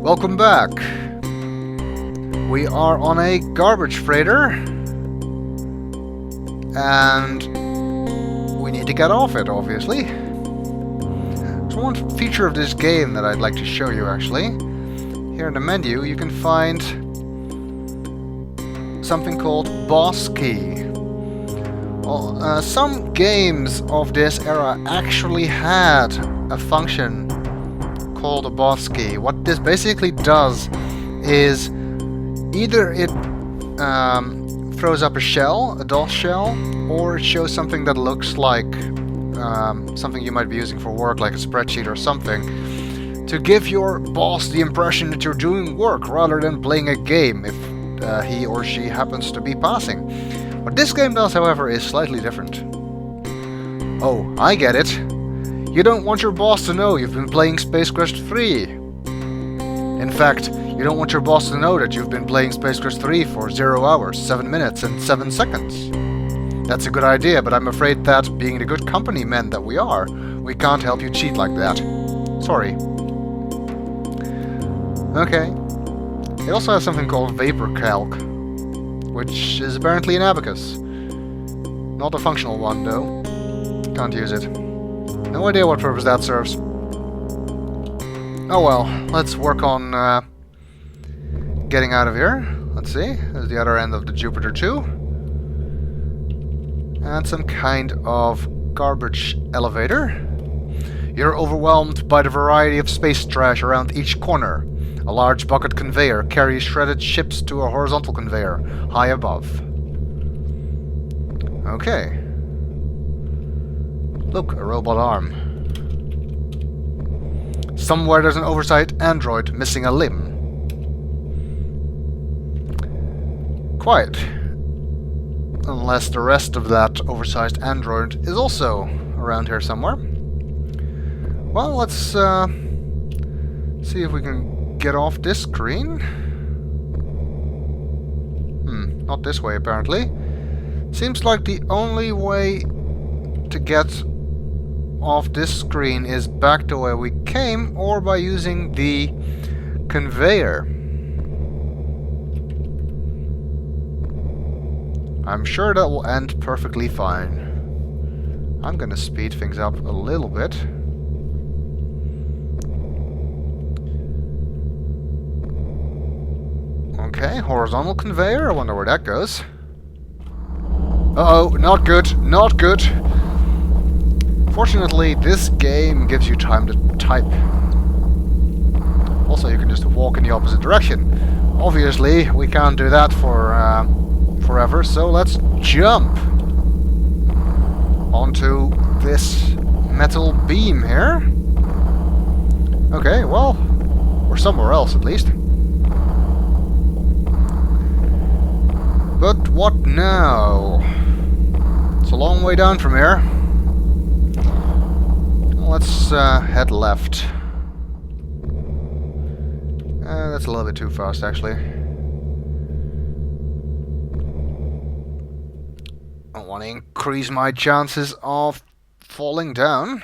Welcome back. We are on a garbage freighter and we need to get off it, obviously. There's one feature of this game that I'd like to show you actually. Here in the menu you can find something called boss key. Well, some games of this era actually had a function called a boss key. What this basically does is either it throws up a shell, a DOS shell, or it shows something that looks like something you might be using for work, like a spreadsheet or something, to give your boss the impression that you're doing work rather than playing a game if he or she happens to be passing. What this game does, however, is slightly different. Oh, I get it. You don't want your boss to know you've been playing Space Quest 3. In fact, you don't want your boss to know that you've been playing Space Quest 3 for 0 hours, 7 minutes and 7 seconds. That's a good idea, but I'm afraid that, being the good company men that we are, we can't help you cheat like that. Sorry. Okay. It also has something called Vapor Calc, which is apparently an abacus. Not a functional one, though. Can't use it. No idea what purpose that serves. Oh well, let's work on getting out of here. Let's see, there's the other end of the Jupiter 2. And some kind of garbage elevator. You're overwhelmed by the variety of space trash around each corner. A large bucket conveyor carries shredded ships to a horizontal conveyor, high above. Okay. Look, a robot arm. Somewhere there's an oversized android missing a limb. Quiet. Unless the rest of that oversized android is also around here somewhere. Well, let's see if we can get off this screen. Not this way apparently. Seems like the only way to get off this screen is back to where we came, or by using the conveyor. I'm sure that will end perfectly fine. I'm gonna speed things up a little bit. Okay, horizontal conveyor, I wonder where that goes. Uh-oh, not good, not good. Fortunately, this game gives you time to type. Also, you can just walk in the opposite direction. Obviously, we can't do that for forever, so let's jump onto this metal beam here. Okay, well, we're somewhere else at least. But what now? It's a long way down from here. Let's head left. That's a little bit too fast, actually. I want to increase my chances of falling down.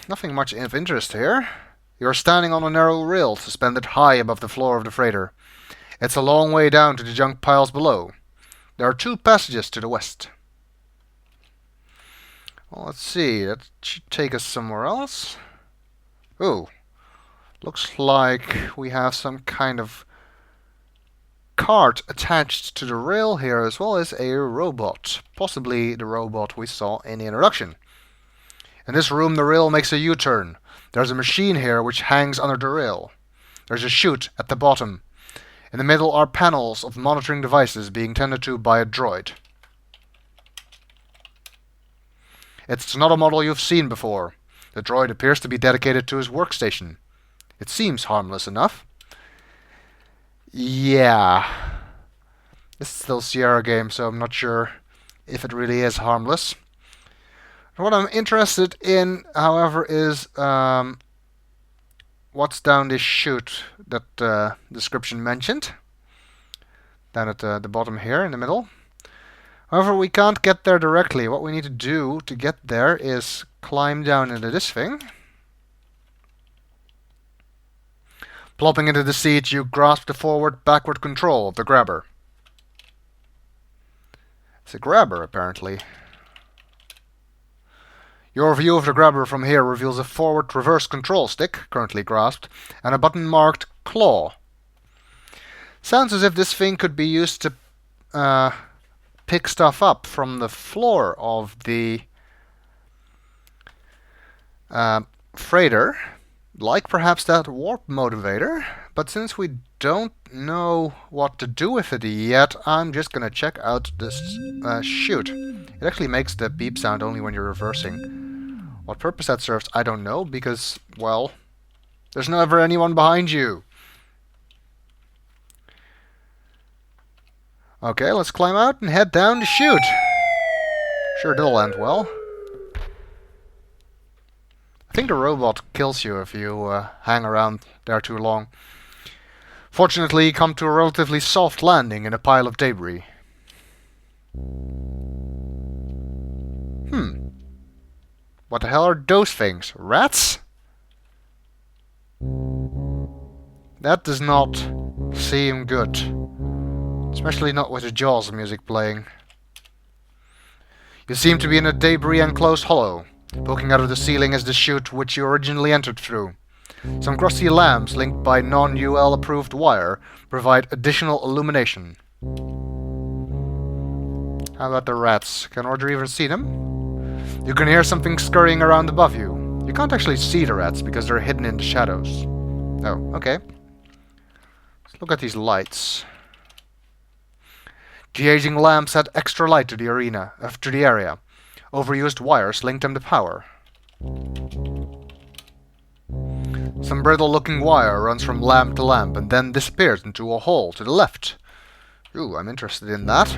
Nothing much of interest here. You're standing on a narrow rail suspended high above the floor of the freighter. It's a long way down to the junk piles below. There are 2 passages to the west. Well, let's see, that should take us somewhere else. Oh, looks like we have some kind of cart attached to the rail here, as well as a robot. Possibly the robot we saw in the introduction. In this room the rail makes a U-turn. There's a machine here which hangs under the rail. There's a chute at the bottom. In the middle are panels of monitoring devices being tended to by a droid. It's not a model you've seen before. The droid appears to be dedicated to his workstation. It seems harmless enough. Yeah. This is still a Sierra game, so I'm not sure if it really is harmless. What I'm interested in, however, is what's down this chute that description mentioned. Down at the bottom here in the middle. However, we can't get there directly. What we need to do to get there is climb down into this thing. Plopping into the seat, you grasp the forward-backward control of the grabber. It's a grabber, apparently. Your view of the grabber from here reveals a forward-reverse control stick, currently grasped, and a button marked claw. Sounds as if this thing could be used to pick stuff up from the floor of the freighter, like perhaps that warp motivator, but since we don't know what to do with it yet, I'm just gonna check out this chute. It actually makes the beep sound only when you're reversing. What purpose that serves, I don't know, because, well, there's never anyone behind you. Okay, let's climb out and head down the chute. Sure, that'll end well. I think the robot kills you if you hang around there too long. Fortunately, you come to a relatively soft landing in a pile of debris. What the hell are those things? Rats? That does not seem good. Especially not with the Jaws music playing. You seem to be in a debris-enclosed hollow. Poking out of the ceiling is the chute which you originally entered through. Some crusty lamps linked by non-UL approved wire provide additional illumination. How about the rats? Can Roger even see them? You can hear something scurrying around above you. You can't actually see the rats because they're hidden in the shadows. Oh, okay. Let's look at these lights. De-aging lamps add extra light to the area. Overused wires link them to power. Some brittle-looking wire runs from lamp to lamp and then disappears into a hole to the left. Ooh, I'm interested in that.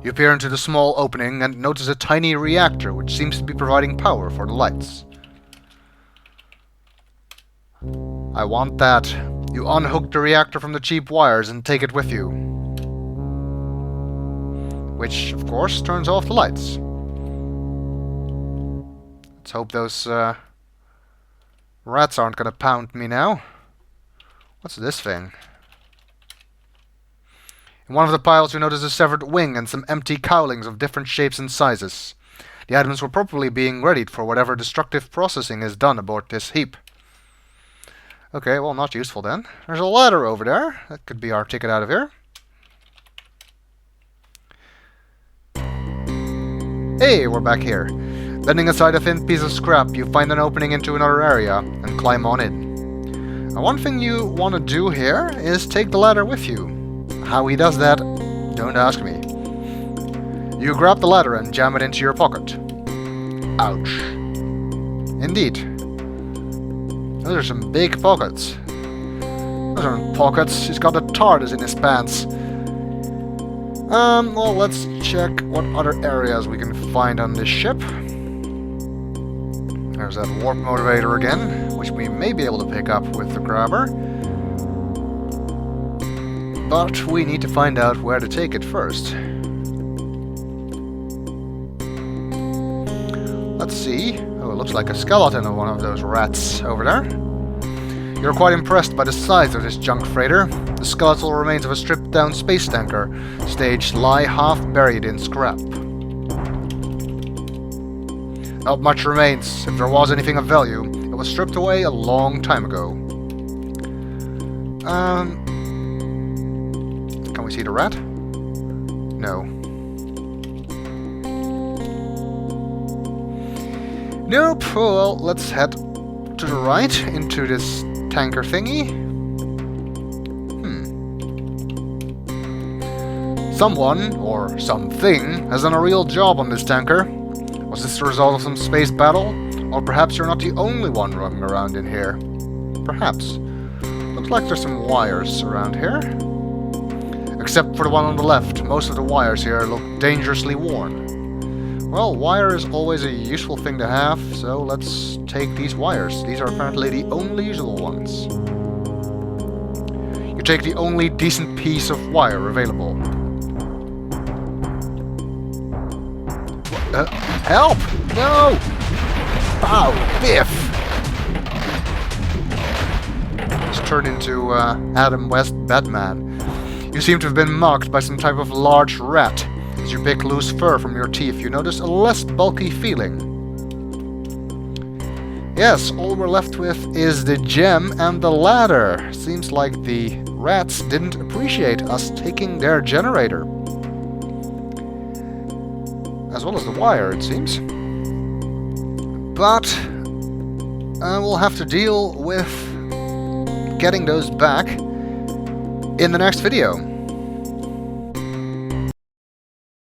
You peer into the small opening and notice a tiny reactor which seems to be providing power for the lights. I want that. You unhook the reactor from the cheap wires and take it with you. Which, of course, turns off the lights. Let's hope those rats aren't gonna pound me now. What's this thing? In one of the piles you notice a severed wing and some empty cowlings of different shapes and sizes. The items were probably being readied for whatever destructive processing is done aboard this heap. Okay, well, not useful then. There's a ladder over there. That could be our ticket out of here. Hey, we're back here. Bending aside a thin piece of scrap, you find an opening into another area and climb on in. Now, one thing you want to do here is take the ladder with you. How he does that, don't ask me. You grab the ladder and jam it into your pocket. Ouch. Indeed. Those are some big pockets. Those aren't pockets, he's got a TARDIS in his pants. Well, let's check what other areas we can find on this ship. There's that warp motivator again, which we may be able to pick up with the grabber. But we need to find out where to take it first. Let's see. Oh, it looks like a skeleton of one of those rats over there. You're quite impressed by the size of this junk freighter. The skeletal remains of a stripped-down space tanker stage lie half buried in scrap. Not much remains. If there was anything of value, it was stripped away a long time ago. Can we see the rat? No. Nope. Well, let's head to the right into this tanker thingy. Someone, or something, has done a real job on this tanker. Was this the result of some space battle? Or perhaps you're not the only one roaming around in here. Perhaps. Looks like there's some wires around here. Except for the one on the left, most of the wires here look dangerously worn. Well, wire is always a useful thing to have, so let's take these wires. These are apparently the only usable ones. You take the only decent piece of wire available. Help! No! Pow! Biff! Just turned into Adam West Batman. You seem to have been mugged by some type of large rat. As you pick loose fur from your teeth, you notice a less bulky feeling. Yes, all we're left with is the gem and the ladder. Seems like the rats didn't appreciate us taking their generator. As well as the wire, it seems. But we'll have to deal with getting those back in the next video.